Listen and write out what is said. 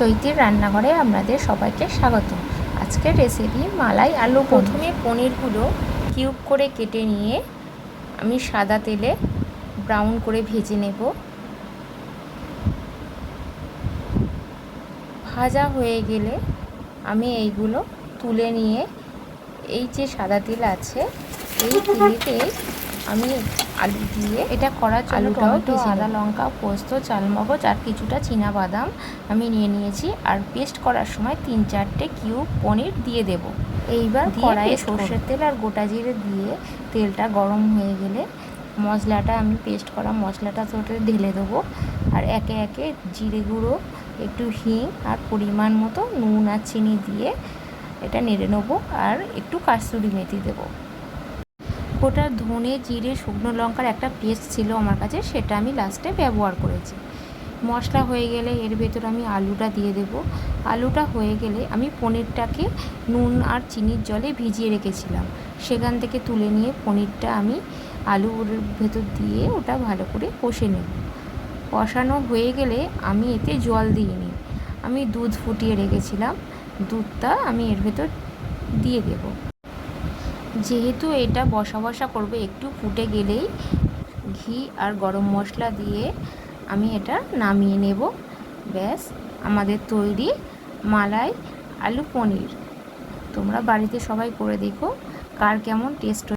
চৈতির রান্নাঘরে আপনাদের সবাইকে স্বাগত। আজকের রেসিপি মালাই আলু। প্রথমে পনিরগুলো কিউব করে কেটে নিয়ে আমি সাদা তেলে ব্রাউন করে ভেজে নেব। ভাজা হয়ে গেলে আমি এইগুলো তুলে নিয়ে এই যে সাদা তেল আছে এই তেলেতে আমি আলু দিয়ে এটা করার জন্য টমেটো, আদা, লঙ্কা, পোস্ত, চালমগজ আর কিছুটা চীনাবাদাম আমি নিয়ে নিয়েছি। আর পেস্ট করার সময় 3-4টে কিউব পনির দিয়ে দেব। এইবার কড়াইয়ে সর্ষের তেল আর গোটা জিরে দিয়ে তেলটা গরম হয়ে গেলে মশলাটা আমি পেস্ট করা মশলাটা তোতে ঢেলে দেবো। আর একে একে জিরে গুঁড়ো, একটু হিং আর পরিমাণ মতো নুন আর চিনি দিয়ে এটা নেড়ে নেবো। আর একটু কাসুরি মেথি দেবো। গোটা ধনে, জিরে, শুকনো লঙ্কার একটা পেস্ট ছিল আমার কাছে, সেটা আমি লাস্টে ব্যবহার করেছি। মশলা হয়ে গেলে এর ভেতর আমি আলুটা দিয়ে দেব। আলুটা হয়ে গেলে আমি পনিরটাকে নুন আর চিনির জলে ভিজিয়ে রেখেছিলাম, সেখান থেকে তুলে নিয়ে পনিরটা আমি আলুর ভেতর দিয়ে ওটা ভালো করে কষে নেব। কষানো হয়ে গেলে আমি এতে জল দিইনি, আমি দুধ ফুটিয়ে রেখেছিলাম, দুধটা আমি এর ভেতর দিয়ে দেব। যেহেতু এটা বসা বসা করবে, একটু ফুটে গেলেই ঘি আর গরম মশলা দিয়ে আমি এটা নামিয়ে নেব। ব্যাস, আমাদের তৈরি মালাই আলু পনির। তোমরা বাড়িতে সবাই করে দেখো কার কেমন টেস্ট।